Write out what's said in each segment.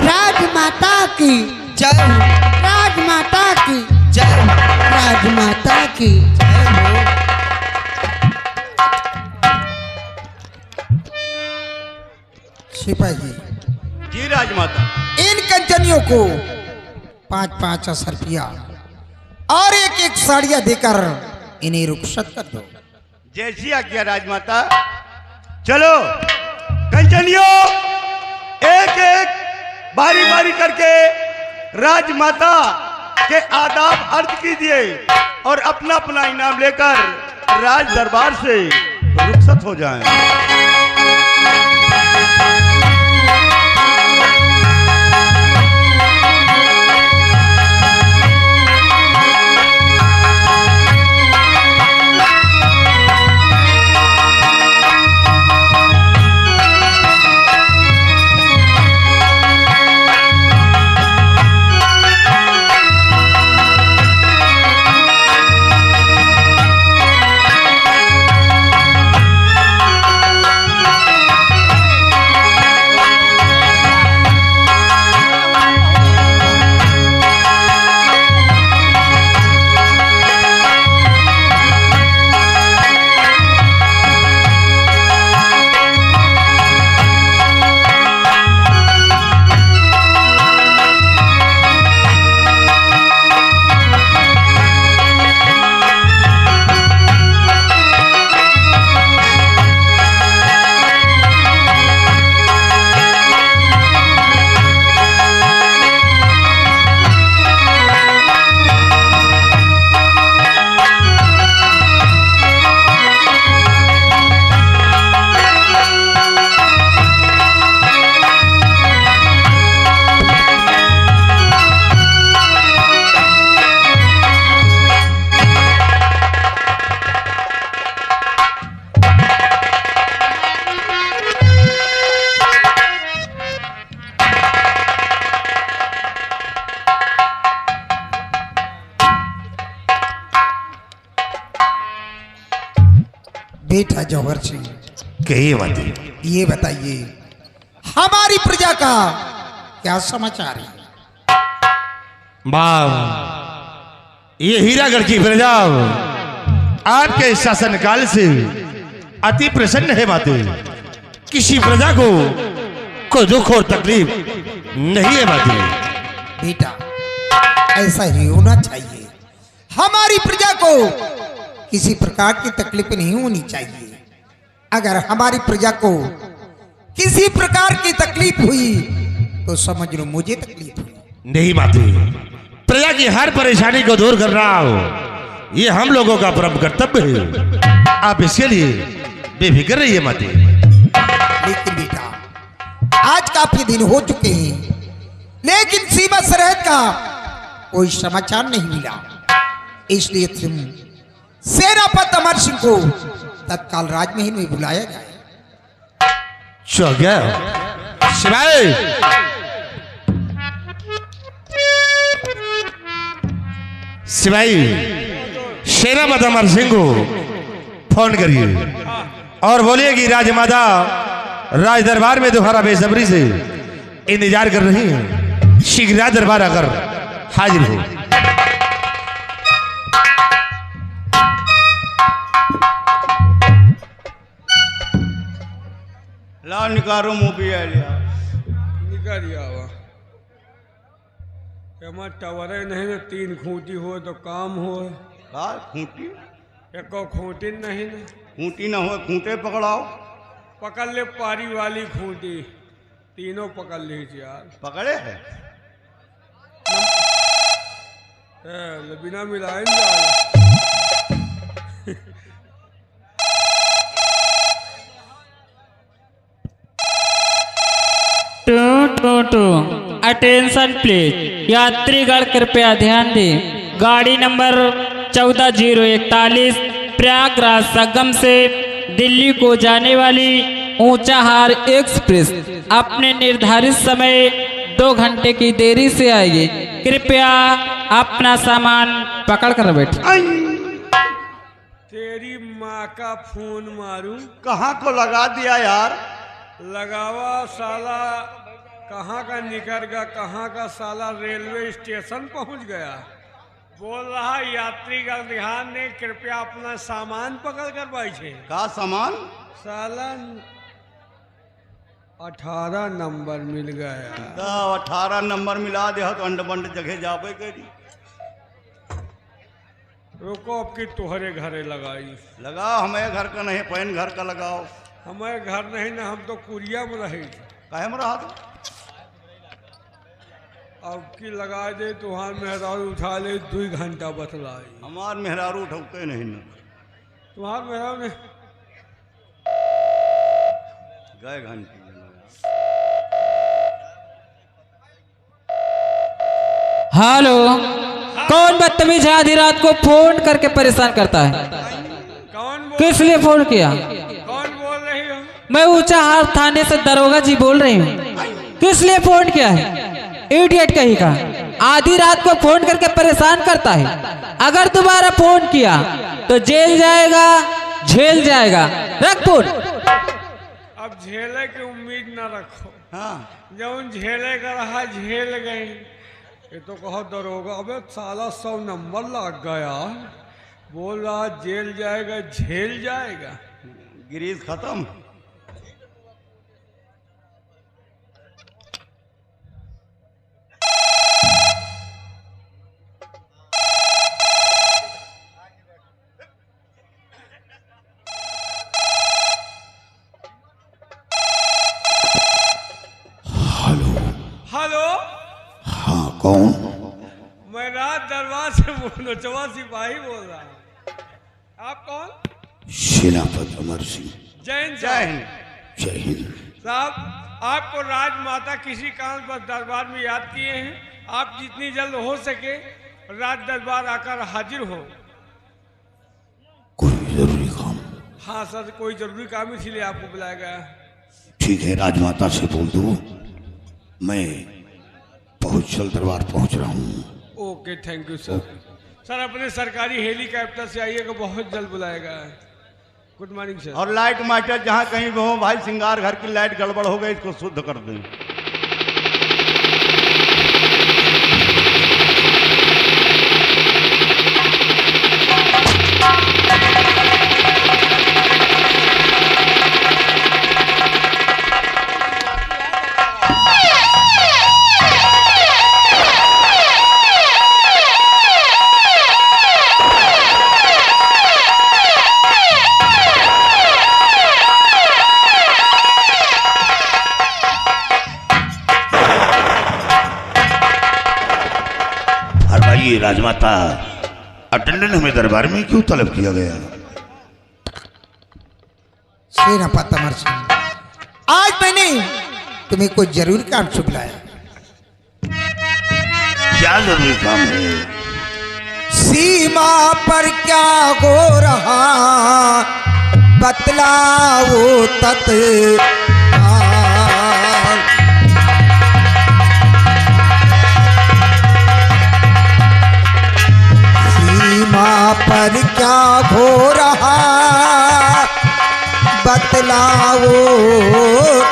राजमाता की जय, राजमाता की जय, राजमाता की जय। सिपाही जी राजमाता, इन कंचनियों को 5-5 रुपया और 1-1 साड़ियां देकर इन्हें रुखसत कर दो। जैसी आज्ञा राजमाता। चलो कंचनियों, एक एक बारी बारी करके राजमाता के आदाब अर्ज कीजिए और अपना अपना इनाम लेकर राज दरबार से रुखसत हो जाएं। बेटा जौहर सिंह, कहिए बातें। ये बताइए हमारी प्रजा का क्या समाचार है? बाप, ये हीरागढ़ की प्रजा आपके शासनकाल से अति प्रसन्न है। बातें किसी प्रजा को कोई दुख और तकलीफ नहीं है। बातें बेटा ऐसा ही होना चाहिए। हमारी प्रजा को किसी प्रकार की तकलीफ नहीं होनी चाहिए। अगर हमारी प्रजा को किसी प्रकार की तकलीफ हुई तो समझ लो मुझे तकलीफ हुई। नहीं बातें, प्रजा की हर परेशानी को दूर करना ये हम लोगों का परम कर्तव्य है। आप इसके लिए बेफिक्र रहिए माते। लेकिन बेटा आज काफी दिन हो चुके हैं, लेकिन सीमा सरहद का कोई समाचार नहीं मिला। इसलिए तुम सेनापति अमर सिंह को तत्काल राजमहल में बुलाया जाए। चल गया सिपाही, सिपाही सेनापति अमर सिंह को फोन करिए और बोलिए कि राजमाता राज दरबार में तुम्हारा बेसब्री से इंतजार कर रही है। शीघ्र राज दरबार आकर हाजिर हो। ला निकारो मूवी है लिया निकाल दिया हुआ टवरे नहीं ना 3 खूंटी हो तो काम हो। खूंटी एक खूंटी नहीं ना, खूंटी ना हो खूंटे पकड़ाओ। पकड़ ले पारी वाली खूंटी, तीनों पकड़ लीजिए यार। पकड़े है बिना मिलाए जा टू अटेंशन प्लीज, यात्रीगण कृपया ध्यान दें। गाड़ी नंबर 14041 प्रयागराज संगम से दिल्ली को जाने वाली ऊंचाहार एक्सप्रेस अपने निर्धारित समय 2 घंटे की देरी से आएगी। कृपया अपना सामान पकड़ कर बैठे। तेरी माँ का फोन मारूं? कहाँ को लगा दिया यार? लगावा साला, कहाँ का निकल गया, कहाँ का साला रेलवे स्टेशन पहुंच गया। बोल रहा यात्री का ध्यान दे, कृपया अपना सामान पकड़ कर बैठे। का सामान? साला 18 नंबर मिल गया। 18 नंबर मिला दे तो अंड बंड जगह जाबे करी। रुको, अब की तुहरे घरे लगाई। लगाओ, हमें घर का नहीं, पैन घर का लगाओ। हमारे घर नहीं ना, हम तो कुरिया में रहे। काहे में रहा? अब की लगा दे, तुहार मेहरारू उठा ले, 2 घंटा बतलाई। हमार मेहरारू उठौते नहीं न। तुहार मेहरारू ने गए घंटी। हेलो, कौन बदतमीज है आधी रात को फोन करके परेशान करता है? किस लिए फोन किया? कौन बोल रही हो? मैं ऊंचा हार थाने से दरोगा जी बोल रही हूँ। किस लिए फोन किया है? इडियट कहीं का, आधी रात को फोन करके परेशान करता है। अगर दोबारा फोन किया तो जेल जाएगा, झेल जाएगा। रख फोन। अब झेले की उम्मीद न रखो। हाँ, जब झेले का रहा, झेल गई। ये तो कहो दरोगा, अबे साला 100 नंबर लग गया। बोल रहा जेल जाएगा, झेल जाएगा। गिरीश खत्म। हेलो, हाँ कौन? मैं रात दरबार से नोचवा सिपाही बोल रहा हूँ। आप कौन? सेनापति अमर सिंह। जैन जय साहब। हिंद। जय हिंद। साहब, आपको राजमाता किसी कारण पर दरबार में याद किए हैं। आप जितनी जल्द हो सके राज दरबार आकर हाजिर हो। कोई जरूरी काम? हाँ सर, कोई जरूरी काम इसीलिए आपको बुलाया गया है। ठीक है, राजमाता से बोल दो मैं बहुत जल्द दरबार पहुंच रहा हूँ। Okay, thank you sir. Sir, अपने सरकारी हेलीकॉप्टर से आइएगा, बहुत जल्द बुलाया गया है। Good morning sir. और लाइट मास्टर जहाँ कहीं भी हो भाई, सिंगार घर की लाइट गड़बड़ हो गई, इसको शुद्ध कर दें। ये राजमाता अटेंडेंट हमें दरबार में क्यों तलब किया गया? सेनापति अमर सिंह, आज मैंने तुम्हें कोई जरूरी काम से बुलाया। क्या जरूरी काम है? सीमा पर क्या हो रहा बतलाओ तत्काल। सीमा पर क्या हो रहा बतलाओ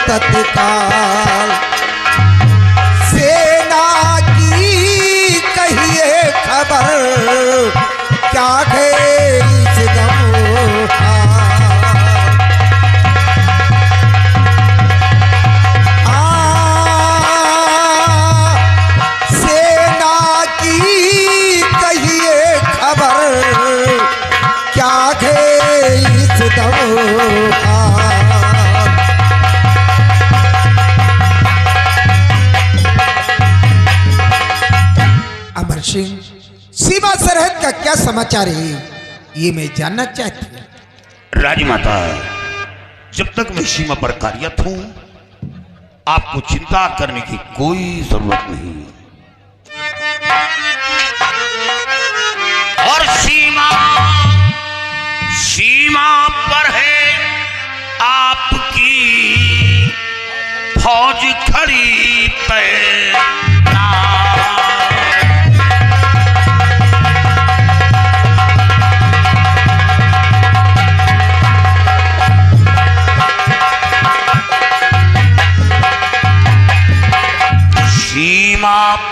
तत्काल। सेना की कहिए खबर क्या है इस दम। सेना की कहिए खबर क्या है इस दम। अमर सिंह, सीमा सरहद का क्या समाचार है, ये मैं जानना चाहती हूँ। राजमाता, जब तक मैं सीमा पर कार्यरत हूं, आपको चिंता करने की कोई जरूरत नहीं। और सीमा पर है आपकी फौज खड़ी तैनात।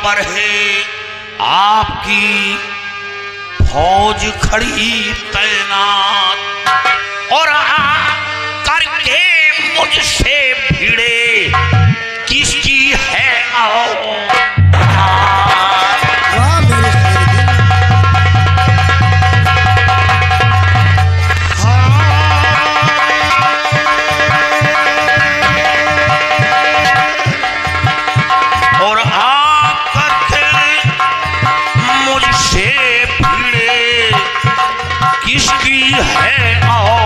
बराबर है आपकी फौज खड़ी तैनात और करके मुझसे भिड़े किसकी है आओ। वाह मेरे शेर दिल। और आकर के मुझसे भिड़े किसकी है आओ।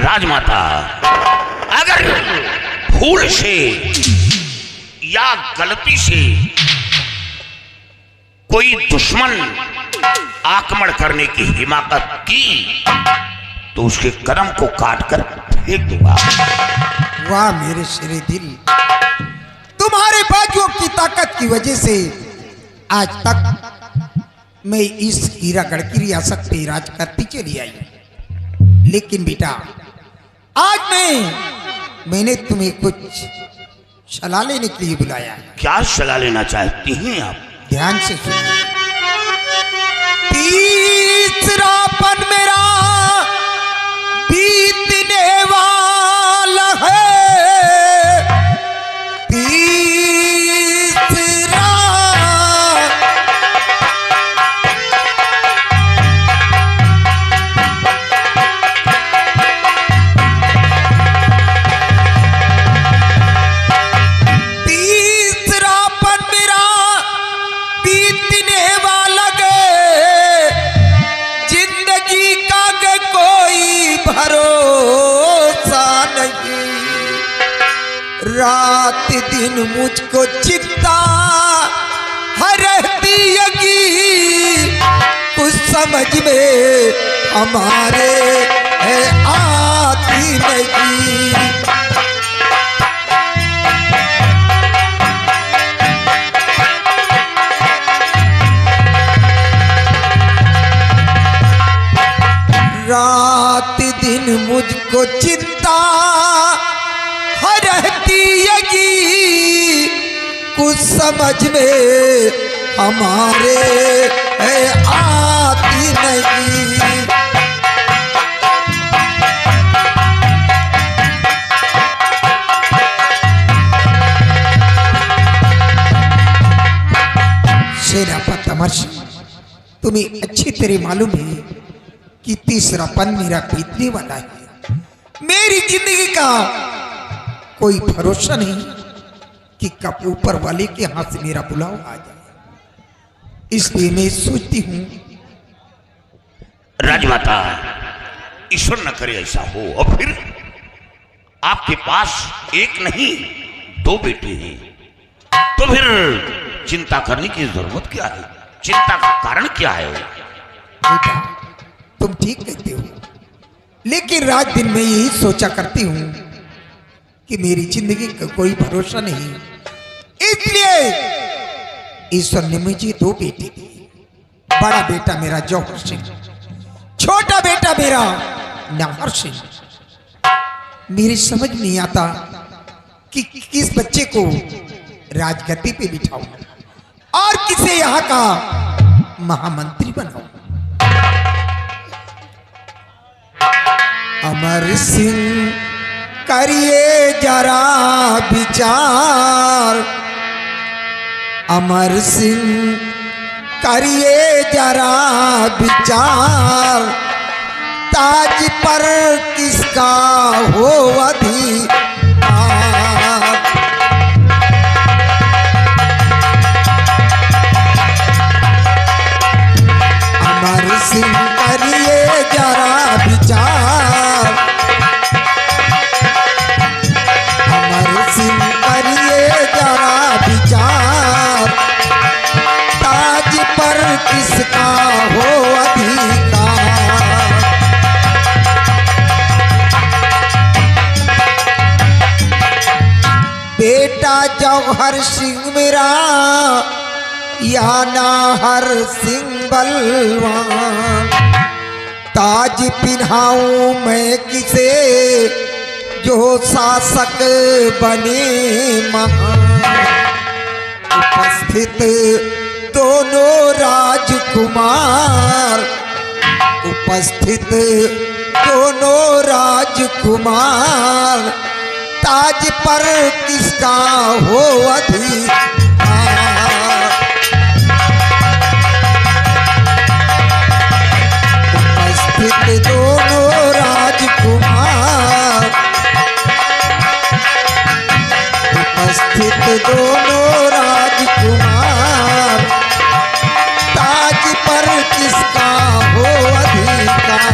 राजमाता अगर भूल से या गलती से कोई दुश्मन आक्रमण करने की हिमाकत की तो उसके कदम को काटकर फेंक दूंगा। वाह मेरे शेर दिल, तुम्हारे बाजुओं की ताकत की वजह से आज तक मैं इस हीरागढ़ की रियासत पे राज करती चली आई। लेकिन बेटा आज मैंने तुम्हें कुछ सलाह लेने के लिए बुलाया है। क्या सलाह लेना चाहती हैं आप? ध्यान से सुनिए। तीसरापन मेरा बीतने वाला है, तीसरा तीसरापन मेरा बीतने वाला गे, जिंदगी का गे कोई भरोसा नहीं। रात दिन मुझको चिंता रहती यगी, कुछ समझ में हमारे है आती नहीं। रात दिन मुझको चिंता रहती यगी, कुछ समझ में हमारे है आती नहीं। शेरापत अमर सिंह, तुम्हें अच्छी तरह मालूम है कि तीसरापन मेरा बीतने वाला है। मेरी जिंदगी का कोई भरोसा नहीं कि कब ऊपर वाले के हाथ से मेरा बुलाव आ जाए। इसलिए मैं सोचती हूँ राजमाता ईश्वर न करे ऐसा हो और फिर आपके पास एक नहीं दो बेटे हैं, तो फिर चिंता करने की जरूरत क्या है? चिंता का कारण क्या है? बेटा तुम ठीक कहते हो, लेकिन रात दिन मैं यही सोचा करती हूँ कि मेरी जिंदगी का कोई भरोसा नहीं। इसलिए ईश्वर ने मुझे दो बेटे दिए। बड़ा बेटा मेरा जौहर सिंह, छोटा बेटा मेरा नाहर सिंह। मेरी समझ नहीं आता कि किस बच्चे को राजगद्दी पे बिठाऊं और किसे यहाँ का महामंत्री बनाऊं। अमर सिंह करिए जरा विचार, अमर सिंह करिए जरा विचार, ताज पर किसका हो अधिकार। अमर सिंह करिए जरा विचार, अमर सिंह करिए जरा विचार, ताज पर किसका हो अधिकार। बेटा जौहर सिंह मेरा या नाहर सिंह बलवान, ताज पिन्हाऊं मैं किसे जो शासक बने महान। उपस्थित दोनों राजकुमार, उपस्थित दोनों राजकुमार, ताज पर किसका हो अधिकार। उपस्थित दोनों राजकुमार, उपस्थित दोनों राजकुमार, ताज पर किसका हो अधिकार।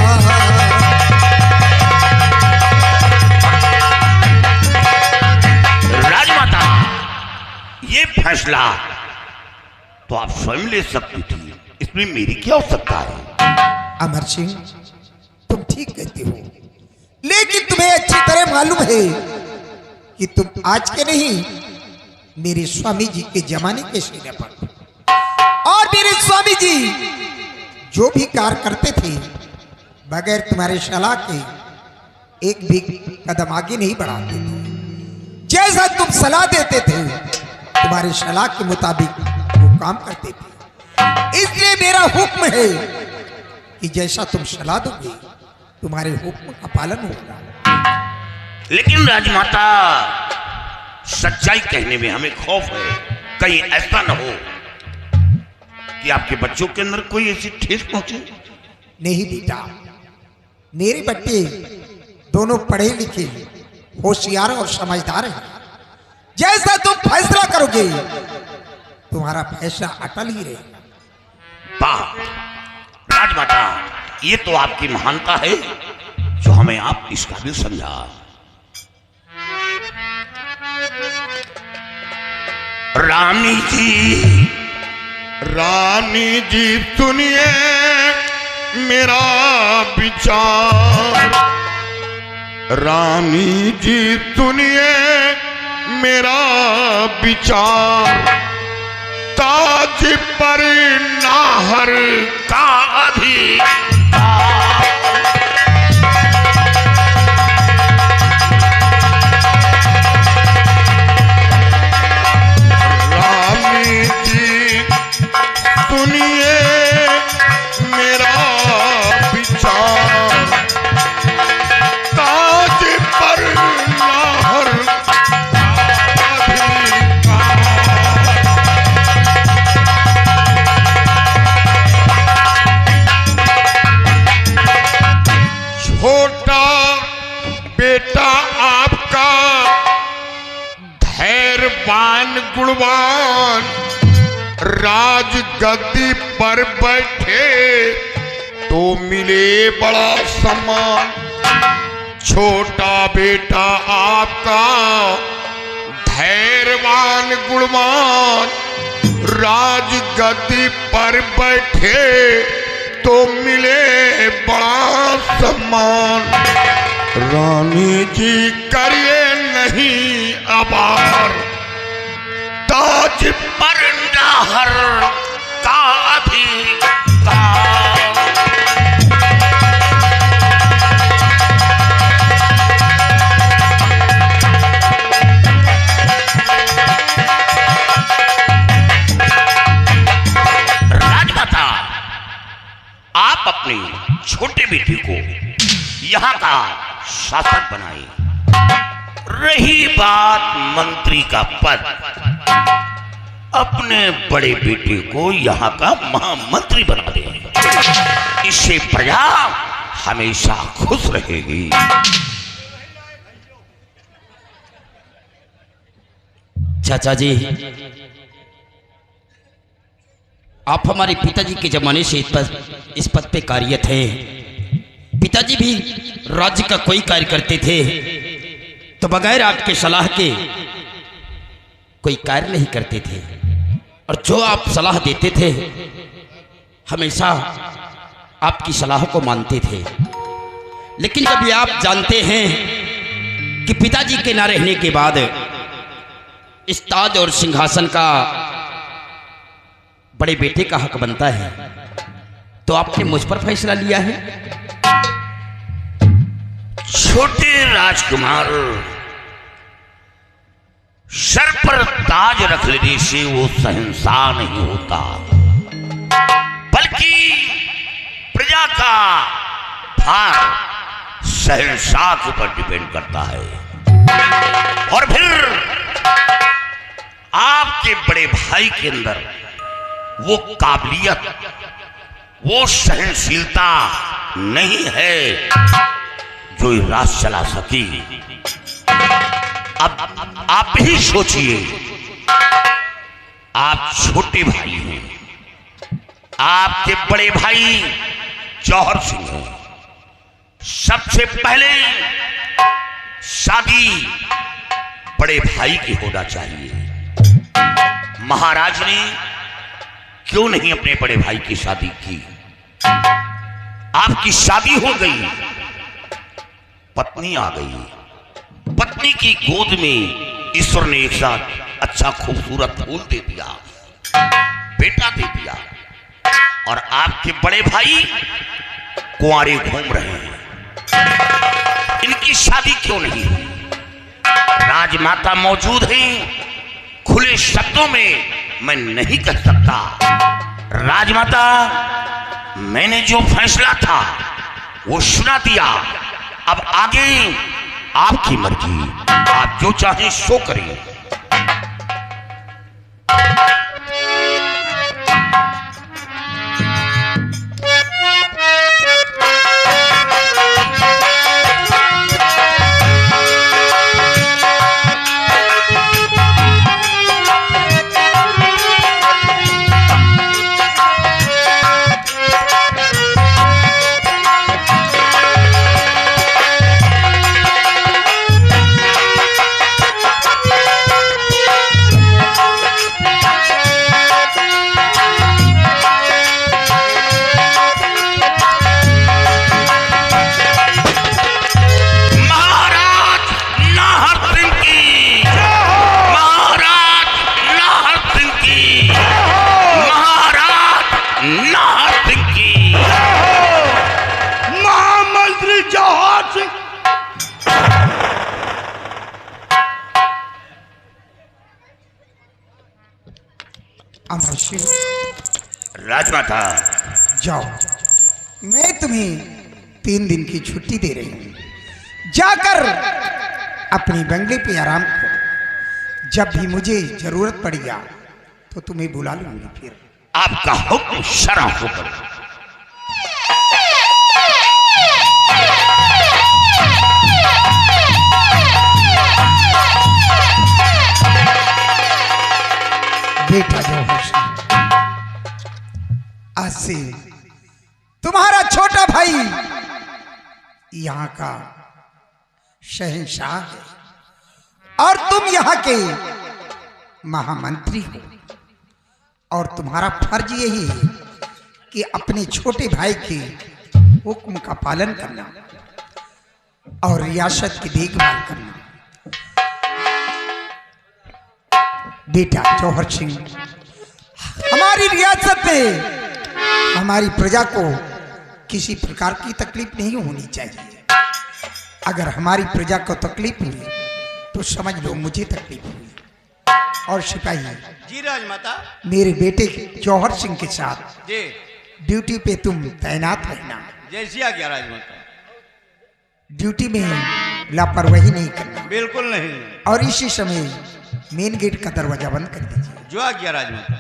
राजमाता, ये फैसला तो आप स्वयं ले सकती थी, इसमें मेरी क्या आवश्यकता है? अमर सिंह, तुम ठीक कहते हो, लेकिन तुम्हें अच्छी तरह मालूम है कि तुम आज के नहीं, मेरे स्वामी जी के जमाने के सेनापति, और मेरे स्वामी जी जो भी कार्य करते थे बगैर तुम्हारे सलाह के एक भी कदम आगे नहीं बढ़ाते थे। जैसा तुम सलाह देते थे तुम्हारे सलाह के मुताबिक वो काम करते थे। इसलिए मेरा हुक्म है कि जैसा तुम सलाह दोगे तुम्हारे हुक्म का पालन होगा। लेकिन राजमाता, सच्चाई कहने में हमें खौफ है, कहीं ऐसा न हो कि आपके बच्चों के अंदर कोई ऐसी ठेस पहुंचे। नहीं बेटा, मेरे बच्चे दोनों पढ़े लिखे, होशियार और समझदार हैं। जैसा तुम फैसला करोगे तुम्हारा फैसला अटल ही रहेगा। वाह राजमाता, ये तो आपकी महानता है जो हमें आप इस काबिल समझा। रानी जी सुनिए मेरा विचार, रानी जी सुनिए मेरा विचार, ताज पर नाहर का अधिकार। रानी जी सुनिए मेरा विचार, ताज पर नाहर छोटा बेटा आपका धैर्यवान गुणवान, राज गद्दी पर बैठे तो मिले बड़ा सम्मान। छोटा बेटा आपका धैर्यवान गुणवान, राज गद्दी पर बैठे तो मिले बड़ा सम्मान। रानी जी करिए नहीं आभार, ताज पर नाहर का अधिकार। राजमाता, आप अपने छोटे बेटे को यहाँ का शासक बनाए। रही बात मंत्री का पद, अपने बड़े बेटे को यहाँ का महामंत्री बना दे, इससे प्रजा हमेशा खुश रहेगी। चाचा जी, आप हमारे पिताजी के जमाने से इस पद पे कार्यरत हैं। पिताजी भी राज्य का कोई कार्य करते थे तो बगैर आपके सलाह के कोई कार्य नहीं करते थे, और जो आप सलाह देते थे हमेशा आपकी सलाह को मानते थे। लेकिन जब ये आप जानते हैं कि पिताजी के ना रहने के बाद इस ताज और सिंहासन का बड़े बेटे का हक बनता है, तो आपने मुझ पर फैसला लिया है। छोटे राजकुमार सर पर ताज रख लेने से वो शहंशाह नहीं होता, बल्कि प्रजा का भार शहंशाह के ऊपर डिपेंड करता है। और फिर आपके बड़े भाई के अंदर वो काबिलियत, वो सहनशीलता नहीं है जो ये राज चला सकी। अब आप ही सोचिए, आप छोटे भाई हैं, आपके बड़े भाई जौहर सिंह हैं। सबसे पहले शादी बड़े भाई की होना चाहिए। महाराज ने क्यों नहीं अपने बड़े भाई की शादी की? आपकी शादी हो गई, पत्नी आ गई, पत्नी की गोद में ईश्वर ने एक साथ अच्छा खूबसूरत फूल दे दिया, बेटा दे दिया, और आपके बड़े भाई कुंवारे घूम रहे हैं। इनकी शादी क्यों नहीं हुई? राजमाता मौजूद हैं, खुले शब्दों में मैं नहीं कह सकता। राजमाता, मैंने जो फैसला था वो सुना दिया, अब आगे आपकी मर्जी, आप जो चाहें सो करिए। राजमाता, जाओ, मैं तुम्हें 3 दिन की छुट्टी दे रही हूं। जाकर अपनी बंगले पे आराम करो। जब भी मुझे जरूरत पड़ेगा तो तुम्हें बुला लूंगी। फिर आपका हुक्म शरा होकर। बेटा जौहर सिंह, आज से तुम्हारा छोटा भाई यहां का शहंशाह है और तुम यहां के महामंत्री हो, और तुम्हारा फर्ज यही है कि अपने छोटे भाई के हुक्म का पालन करना और रियासत की देखभाल करना। बेटा जौहर सिंह, हमारी रियासत में हमारी प्रजा को किसी प्रकार की तकलीफ नहीं होनी चाहिए। अगर हमारी प्रजा को तकलीफ हुई तो समझ लो मुझे तकलीफ हुई। और सिपाही जी राजमाता, मेरे बेटे जौहर सिंह के साथ जी ड्यूटी पे तुम तैनात रहना। जैसी आ गया राजमाता। ड्यूटी में लापरवाही नहीं करना। बिल्कुल नहीं। और इसी समय मेन गेट का दरवाजा बंद कर दीजिए। जो आ गया राजमाता।